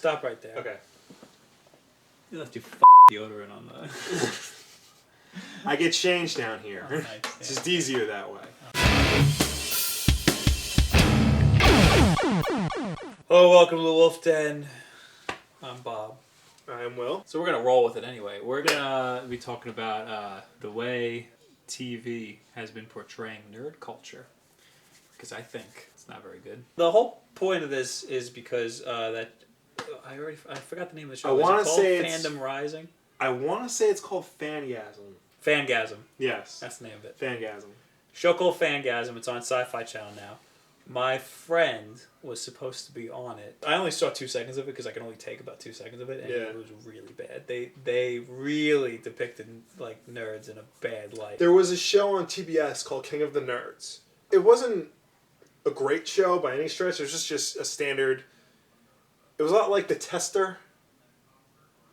stop right there. Okay. You left your deodorant on the... I get change down here. Oh, nice. It's just easier that way. Hello, welcome to the Wulff Den. I'm Bob. I'm Will. So we're going to roll with it anyway. We're going to be talking about the way TV has been portraying nerd culture. Because I think it's not very good. The whole point of this is because I forgot the name of the show. I want to say Fandom Rising? I want to say it's called Fangasm. Fangasm. Yes. That's the name of it. Fangasm. Show called Fangasm. It's on Sci-Fi Channel now. My friend was supposed to be on it. I only saw 2 seconds of it because I can only take about 2 seconds of it, and it was really bad. They really depicted like nerds in a bad light. There was a show on TBS called King of the Nerds. It wasn't a great show by any stretch. It was just a standard. It was a lot like The Tester.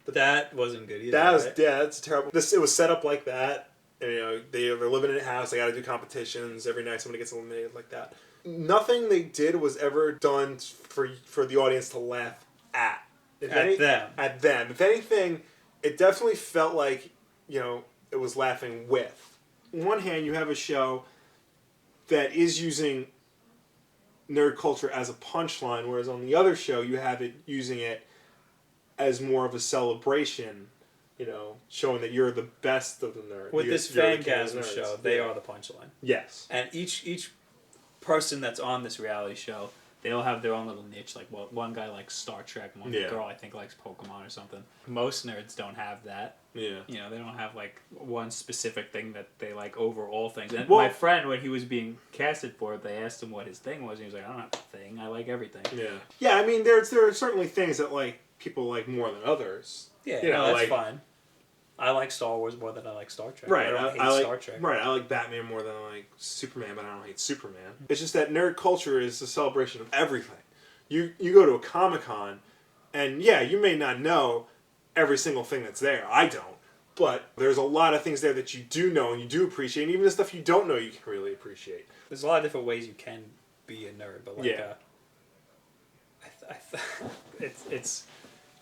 That wasn't good either. That's terrible. It was set up like that. And, they're living in a house. They got to do competitions every night. Somebody gets eliminated like that. Nothing they did was ever done for the audience to laugh at. Them. At them. If anything, it definitely felt like it was laughing with. On one hand, you have a show that is using nerd culture as a punchline, whereas on the other show, you have it using it as more of a celebration, showing that you're the best of the nerds. With this Fangasm show, they are the punchline. Yes. And each person that's on this reality show, they all have their own little niche. Like, one guy likes Star Trek, one girl I think likes Pokemon or something. Most nerds don't have that. Yeah. They don't have like one specific thing that they like over all things. And my friend, when he was being casted for it, they asked him what his thing was, and he was like, I don't have a thing. I like everything. Yeah. Yeah, I mean, there are certainly things that people like more than others. Yeah, that's fine. I like Star Wars more than I like Star Trek. Right. I don't hate Star Trek. Right. I like Batman more than I like Superman, but I don't hate Superman. It's just that nerd culture is a celebration of everything. You go to a Comic-Con, and you may not know every single thing that's there. I don't. But there's a lot of things there that you do know and you do appreciate, and even the stuff you don't know you can really appreciate. There's a lot of different ways you can be a nerd, but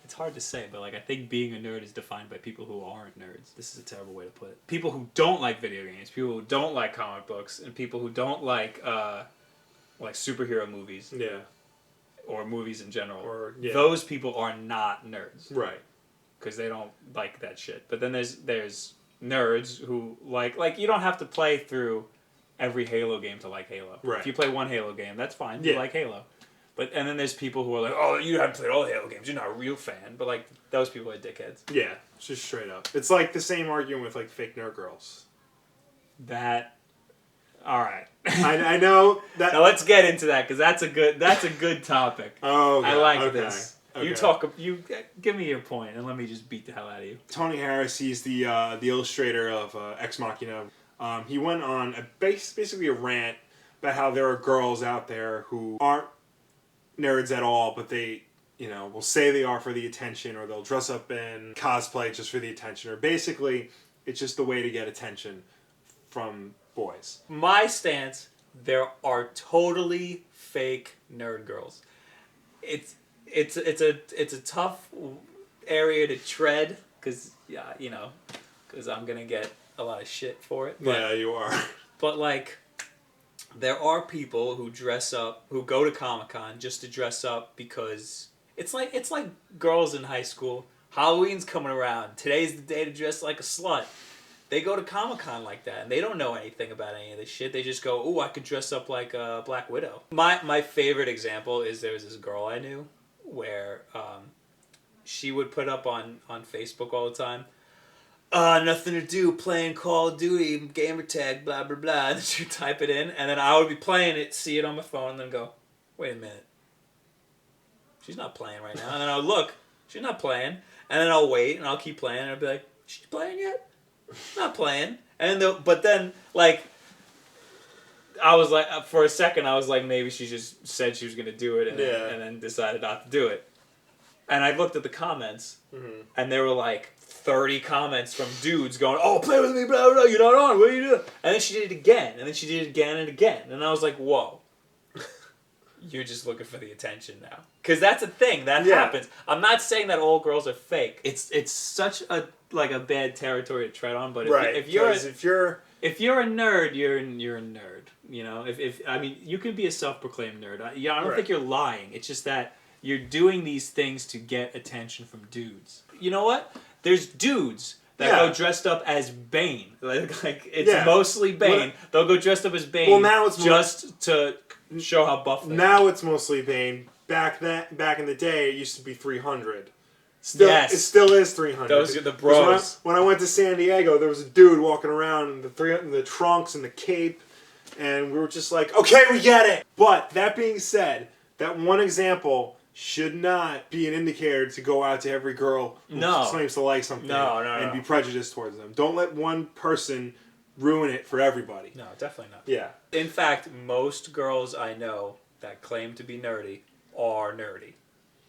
it's hard to say, but I think being a nerd is defined by people who aren't nerds. This is a terrible way to put it. People who don't like video games, people who don't like comic books, and people who don't like superhero movies. Yeah. Or movies in general. Or those people are not nerds. Right. Because they don't like that shit. But then there's nerds who like you don't have to play through every Halo game to like Halo. Right. If you play one Halo game, that's fine. You like Halo. And then there's people who are like, oh, you haven't played all the Halo games. You're not a real fan. But those people are dickheads. Yeah, just straight up. It's like the same argument with fake nerd girls. All right. I know that. Now let's get into that because that's a good topic. Oh, I like this. Okay. You give me your point and let me just beat the hell out of you. Tony Harris, he's the illustrator of Ex Machina. He went on basically a rant about how there are girls out there who aren't nerds at all, but they will say they are for the attention, or they'll dress up in cosplay just for the attention, or basically it's just the way to get attention from boys. My stance: there are totally fake nerd girls. It's a tough area to tread because I'm gonna get a lot of shit for it. But, yeah, you are. But there are people who dress up, who go to Comic-Con just to dress up because it's like girls in high school. Halloween's coming around. Today's the day to dress like a slut. They go to Comic-Con like that, and they don't know anything about any of this shit. They just go, "Ooh, I could dress up like a Black Widow." My favorite example is there was this girl I knew where she would put up on Facebook all the time, nothing to do, playing Call of Duty, gamer tag, blah, blah, blah. And then she'd type it in, and then I would be playing it, see it on my phone, and then go, wait a minute. She's not playing right now. And then I'll look, she's not playing. And then I'll wait, and I'll keep playing, and I'll be like, she's playing yet? Not playing. But then, I was like, for a second, I was like, maybe she just said she was going to do it, and then decided not to do it. And I looked at the comments, and there were 30 comments from dudes going, oh, play with me, blah, blah, blah, you're not on, what are you doing? And then she did it again, and then she did it again and again. And I was like, whoa. you're just looking for the attention now. Because that's a thing that happens. I'm not saying that all girls are fake. It's such a bad territory to tread on. But if you're a nerd, you're a nerd. You know, if I mean, you can be a self-proclaimed nerd. I don't think you're lying. It's just that you're doing these things to get attention from dudes. You know what? There's dudes that go dressed up as Bane. Like it's mostly Bane. They'll go dressed up as Bane. Well, now it's just to show how buff they are. Now it's mostly Bane. Back in the day, it used to be 300. It still is 300. Those are the bros. When I went to San Diego, there was a dude walking around in the trunks and the cape, and we were just like, okay, we get it. But that being said, that one example should not be an indicator to go out to every girl who claims to like something and be prejudiced towards them. Don't let one person ruin it for everybody. No, definitely not. Yeah. In fact, most girls I know that claim to be nerdy are nerdy.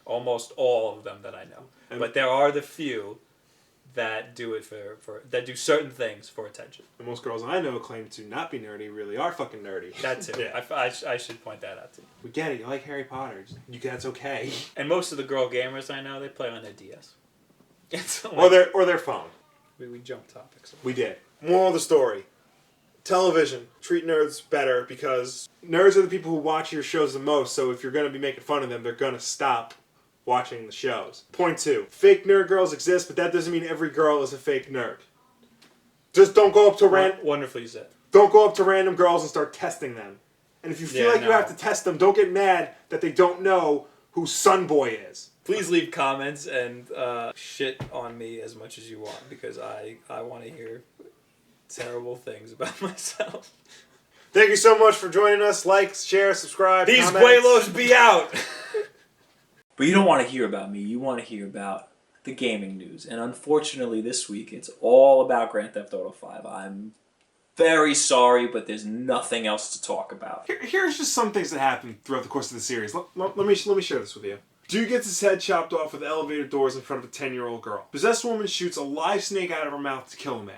Almost all of them that I know. But there are the few that do it that do certain things for attention. And most girls I know claim to not be nerdy really are fucking nerdy. That too. I should point that out too. We get it. You like Harry Potter. That's okay. And most of the girl gamers I know, they play on their DS. Or their phone. We jumped topics. We did. Moral of the story. Television. Treat nerds better because nerds are the people who watch your shows the most, so if you're going to be making fun of them, they're going to stop watching the shows. Point 2. Fake nerd girls exist, but that doesn't mean every girl is a fake nerd. Just don't go up to Wonderfully said. Don't go up to random girls and start testing them. And if you feel you have to test them, don't get mad that they don't know who Sunboy is. Please leave comments and shit on me as much as you want because I want to hear terrible things about myself. Thank you so much for joining us. Like, share, subscribe. These Guelos be out! But you don't want to hear about me. You want to hear about the gaming news. And unfortunately this week it's all about Grand Theft Auto 5. I'm very sorry, but there's nothing else to talk about. Here's just some things that happened throughout the course of the series. Let me share this with you. Dude gets his head chopped off with elevator doors in front of a 10-year-old girl. Possessed woman shoots a live snake out of her mouth to kill a man.